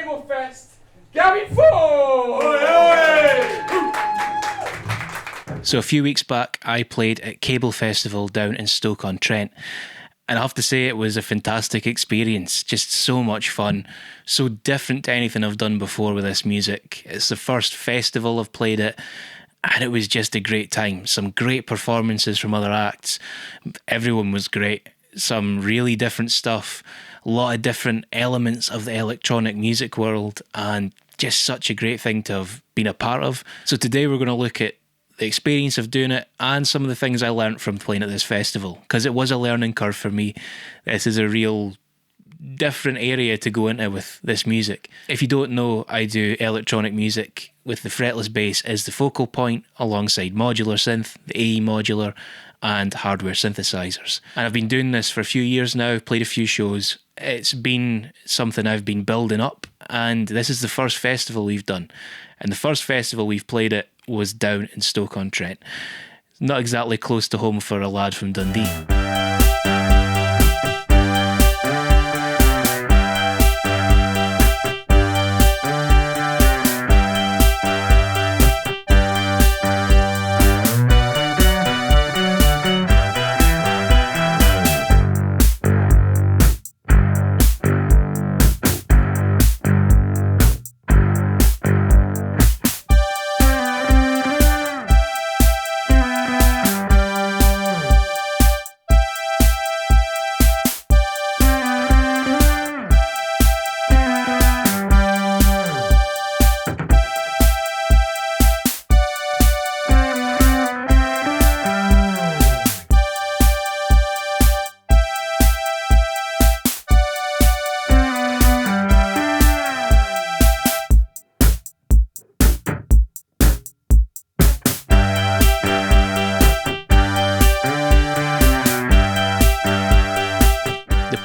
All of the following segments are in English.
Cable Fest, Gavin Forbes! So a few weeks back, I played at Cable Festival down in Stoke-on-Trent. And I have to say it was a fantastic experience, just so much fun, so different to anything I've done before with this music. It's the first festival I've played at, and it was just a great time. Some great performances from other acts. Everyone was great. Some really different stuff, a lot of different elements of the electronic music world, and just such a great thing to have been a part of. So today we're going to look at the experience of doing it and some of the things I learnt from playing at this festival, because it was a learning curve for me. This is a real different area to go into with this music. If you don't know, I do electronic music with the fretless bass as the focal point, alongside modular synth, the AE modular, and hardware synthesizers. And I've been doing this for a few years now, played a few shows. It's been something I've been building up, and this is the first festival we've done. And the first festival we've played at was down in Stoke-on-Trent. Not exactly close to home for a lad from Dundee.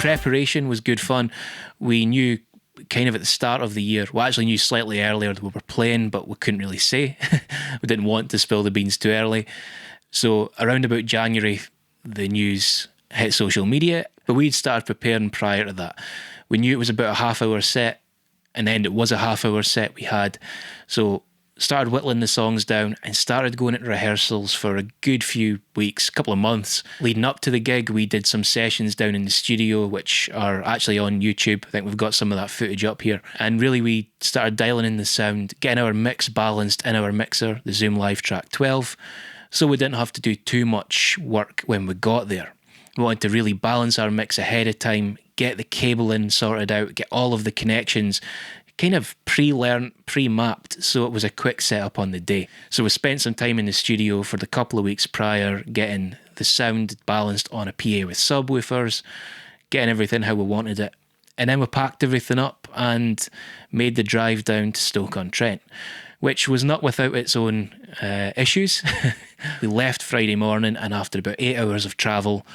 Preparation was good fun. We knew kind of at the start of the year, we actually knew slightly earlier that we were playing, but we couldn't really say. We didn't want to spill the beans too early. So around about January, the news hit social media, but we'd started preparing prior to that. We knew it was about a half-hour set, and then it was a half-hour set we had. So started whittling the songs down and started going into rehearsals for a good few weeks, couple of months. Leading up to the gig, we did some sessions down in the studio, which are actually on YouTube. I think we've got some of that footage up here. And really we started dialing in the sound, getting our mix balanced in our mixer, the Zoom Live Track 12, so we didn't have to do too much work when we got there. We wanted to really balance our mix ahead of time, get the cabling sorted out, get all of the connections kind of pre-learned, pre-mapped, so it was a quick setup on the day. So we spent some time in the studio for the couple of weeks prior, getting the sound balanced on a PA with subwoofers, getting everything how we wanted it. And then we packed everything up and made the drive down to Stoke-on-Trent, which was not without its own issues. We left Friday morning, and after about 8 hours of travel,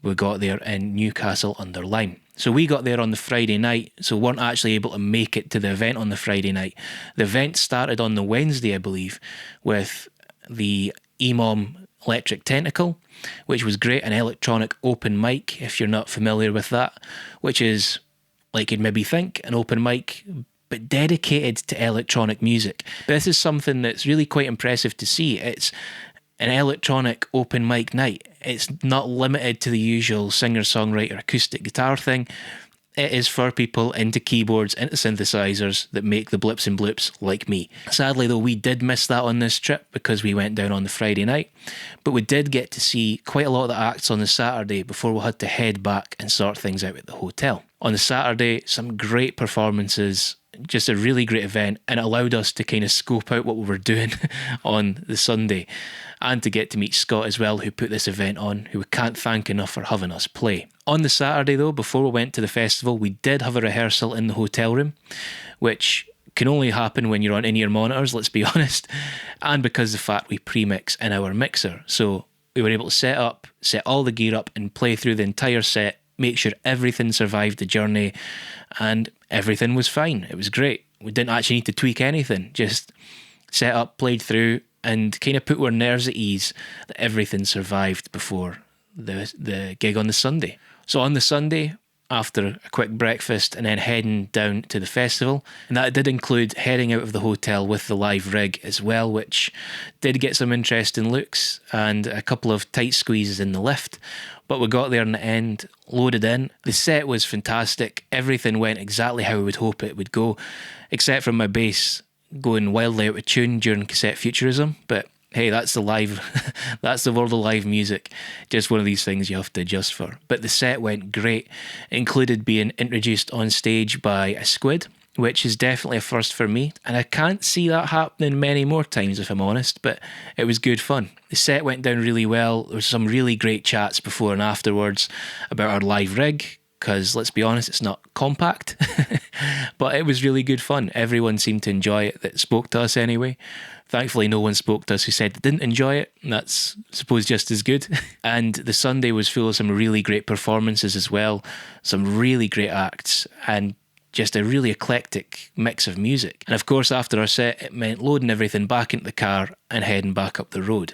we got there in Newcastle-under-Lyme. So we got there on the Friday night, so weren't actually able to make it to the event on the Friday night. The event started on the Wednesday, I believe, with the EMOM Electric Tentacle, which was great, an electronic open mic, if you're not familiar with that, which is, like you'd maybe think, an open mic, but dedicated to electronic music. But this is something that's really quite impressive to see. It's an electronic open mic night. It's not limited to the usual singer-songwriter acoustic guitar thing. It is for people into keyboards, into synthesizers that make the blips and bloops like me. Sadly though, we did miss that on this trip because we went down on the Friday night, but we did get to see quite a lot of the acts on the Saturday before we had to head back and sort things out at the hotel. On the Saturday, some great performances, just a really great event, and it allowed us to kind of scope out what we were doing on the Sunday, and to get to meet Scott as well, who put this event on, who we can't thank enough for having us play. On the Saturday though, before we went to the festival, we did have a rehearsal in the hotel room, which can only happen when you're on in-ear monitors, let's be honest, and because of the fact we pre-mix in our mixer. So we were able to set all the gear up and play through the entire set, make sure everything survived the journey, and everything was fine. It was great. We didn't actually need to tweak anything, just set up, played through, and kind of put our nerves at ease that everything survived before the gig on the Sunday. So on the Sunday, after a quick breakfast and then heading down to the festival. And that did include heading out of the hotel with the live rig as well, which did get some interesting looks and a couple of tight squeezes in the lift. But we got there in the end, loaded in. The set was fantastic. Everything went exactly how we would hope it would go, except for my bass going wildly out of tune during Cassette Futurism. But hey, that's the that's the world of live music. Just one of these things you have to adjust for. But the set went great. It included being introduced on stage by a squid, which is definitely a first for me. And I can't see that happening many more times, if I'm honest, but it was good fun. The set went down really well. There was some really great chats before and afterwards about our live rig, because let's be honest, it's not compact. But it was really good fun. Everyone seemed to enjoy it that spoke to us anyway. Thankfully, no one spoke to us who said they didn't enjoy it. That's, I suppose, just as good. And the Sunday was full of some really great performances as well. Some really great acts and just a really eclectic mix of music. And of course, after our set, it meant loading everything back into the car and heading back up the road.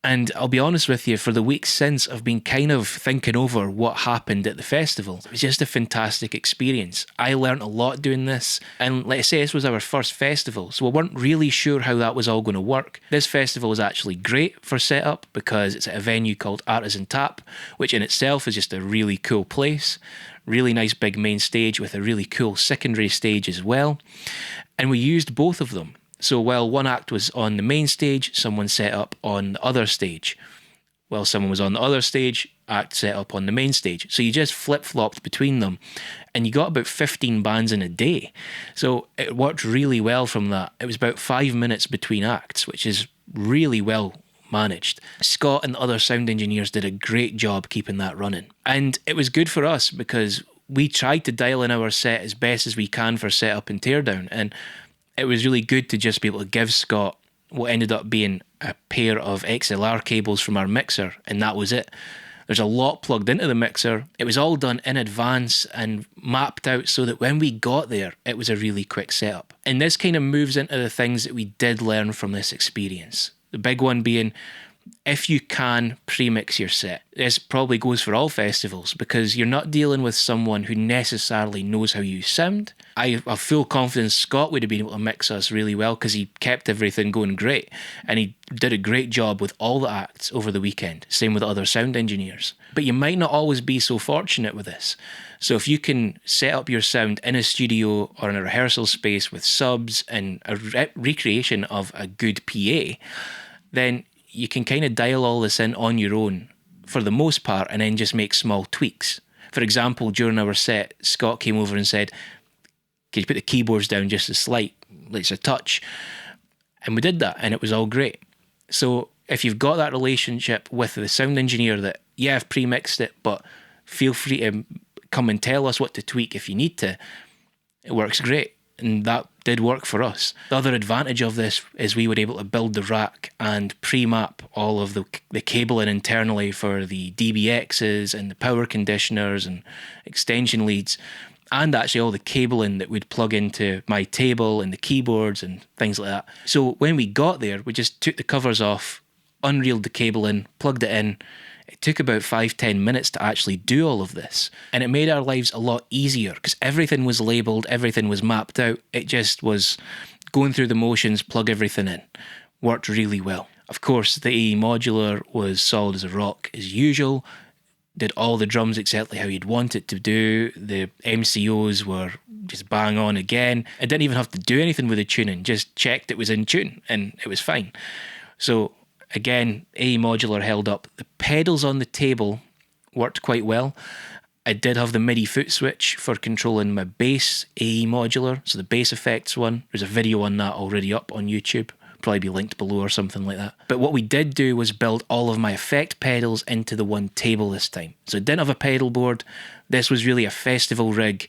And I'll be honest with you, for the weeks since, I've been kind of thinking over what happened at the festival. It was just a fantastic experience. I learnt a lot doing this. And like I say, this was our first festival, so we weren't really sure how that was all going to work. This festival is actually great for setup because it's at a venue called Artisan, which in itself is just a really cool place. Really nice big main stage with a really cool secondary stage as well. And we used both of them. So while one act was on the main stage, someone set up on the other stage. While someone was on the other stage, act set up on the main stage. So you just flip-flopped between them and you got about 15 bands in a day. So it worked really well from that. It was about 5 minutes between acts, which is really well managed. Scott and the other sound engineers did a great job keeping that running. And it was good for us because we tried to dial in our set as best as we can for setup and teardown, and it was really good to just be able to give Scott what ended up being a pair of XLR cables from our mixer, and that was it. There's a lot plugged into the mixer. It was all done in advance and mapped out so that when we got there, it was a really quick setup. And this kind of moves into the things that we did learn from this experience. The big one being, if you can pre-mix your set. This probably goes for all festivals because you're not dealing with someone who necessarily knows how you sound. I have full confidence Scott would have been able to mix us really well because he kept everything going great and he did a great job with all the acts over the weekend. Same with other sound engineers. But you might not always be so fortunate with this. So if you can set up your sound in a studio or in a rehearsal space with subs and a recreation of a good PA, then you can kind of dial all this in on your own for the most part and then just make small tweaks. For example, during our set, Scott came over and said, "Can you put the keyboards down just a slight, like it's a touch?" And we did that and it was all great. So if you've got that relationship with the sound engineer that, yeah, I've pre-mixed it, but feel free to come and tell us what to tweak if you need to, it works great. And that did work for us. The other advantage of this is we were able to build the rack and pre-map all of the cabling internally for the DBXs and the power conditioners and extension leads, and actually all the cabling that would plug into my table and the keyboards and things like that. So when we got there, we just took the covers off, unreeled the cable in, plugged it in. It took about 5-10 minutes to actually do all of this. And it made our lives a lot easier because everything was labelled, everything was mapped out. It just was going through the motions, plug everything in. Worked really well. Of course, the AE modular was solid as a rock as usual. Did all the drums exactly how you'd want it to do. The MCOs were just bang on again. I didn't even have to do anything with the tuning, just checked it was in tune and it was fine. So again, AE modular held up. The pedals on the table worked quite well. I did have the MIDI foot switch for controlling my bass AE modular, so the bass effects one. There's a video on that already up on YouTube. Probably be linked below or something like that. But what we did do was build all of my effect pedals into the one table this time. So it didn't have a pedal board. This was really a festival rig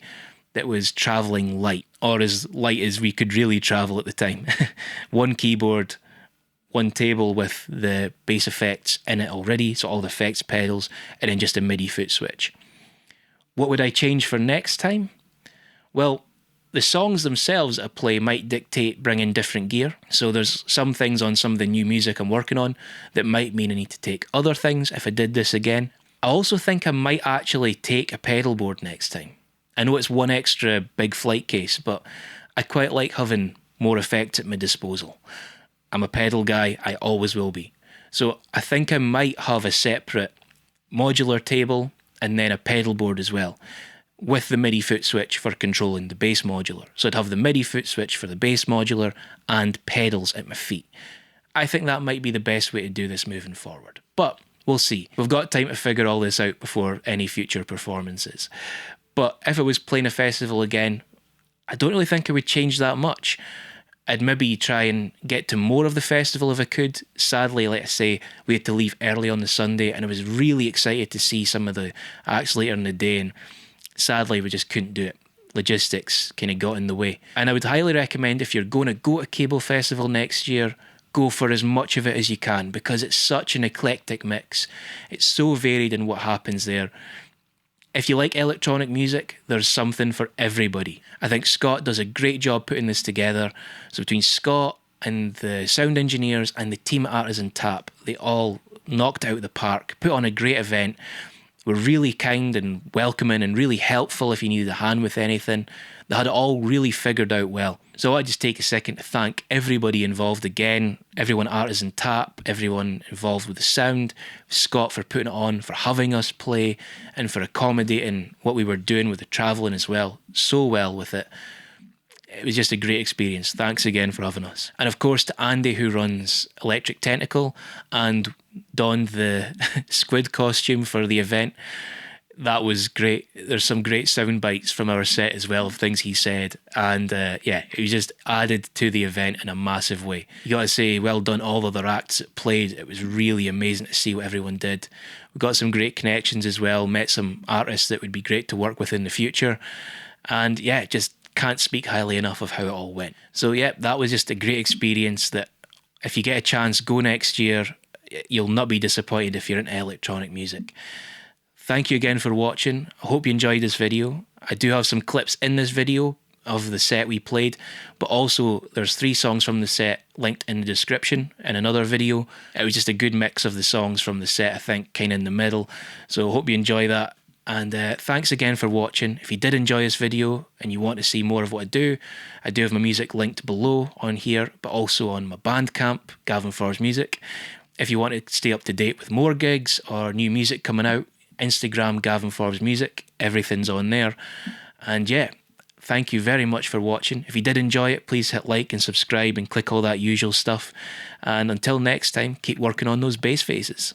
that was travelling light, or as light as we could really travel at the time. One keyboard, one table with the bass effects in it already, so all the effects pedals, and then just a MIDI foot switch. What would I change for next time? Well, the songs themselves I play might dictate bringing different gear. So there's some things on some of the new music I'm working on that might mean I need to take other things if I did this again. I also think I might actually take a pedal board next time. I know it's one extra big flight case, but I quite like having more effects at my disposal. I'm a pedal guy, I always will be. So I think I might have a separate modular table and then a pedal board as well, with the MIDI foot switch for controlling the bass modular. So I'd have the MIDI foot switch for the bass modular and pedals at my feet. I think that might be the best way to do this moving forward. But we'll see. We've got time to figure all this out before any future performances. But if I was playing a festival again, I don't really think I would change that much. I'd maybe try and get to more of the festival if I could. Sadly, like I say, we had to leave early on the Sunday and I was really excited to see some of the acts later in the day, and sadly we just couldn't do it. Logistics kind of got in the way. And I would highly recommend, if you're going to go to Cable Festival next year, go for as much of it as you can, because it's such an eclectic mix. It's so varied in what happens there. If you like electronic music, there's something for everybody. I think Scott does a great job putting this together. So between Scott and the sound engineers and the team at Artisan Tap, they all knocked out the park, put on a great event, were really kind and welcoming and really helpful if you needed a hand with anything. They had it all really figured out well. So I just take a second to thank everybody involved again, everyone at Artisan Tap, everyone involved with the sound, Scott for putting it on, for having us play, and for accommodating what we were doing with the travelling as well, so well with it. It was just a great experience. Thanks again for having us. And of course to Andy, who runs Electric Technical and donned the squid costume for the event. That was great. There's some great sound bites from our set as well of things he said. And yeah, it was just added to the event in a massive way. You got to say, well done all other acts that played. It was really amazing to see what everyone did. We got some great connections as well. Met some artists that would be great to work with in the future. And yeah, just can't speak highly enough of how it all went. So yeah, that was just a great experience that if you get a chance, go next year. You'll not be disappointed if you're into electronic music. Thank you again for watching. I hope you enjoyed this video. I do have some clips in this video of the set we played, but also there's 3 songs from the set linked in the description in another video. It was just a good mix of the songs from the set, I think, kind of in the middle. So I hope you enjoy that. And thanks again for watching. If you did enjoy this video and you want to see more of what I do have my music linked below on here, but also on my Bandcamp, Gavin Forbes Music. If you want to stay up to date with more gigs or new music coming out, Instagram, Gavin Forbes Music, everything's on there. And yeah, thank you very much for watching. If you did enjoy it, please hit like and subscribe and click all that usual stuff. And until next time, keep working on those bass faces.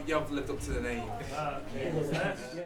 you've lived up to the name. Yeah.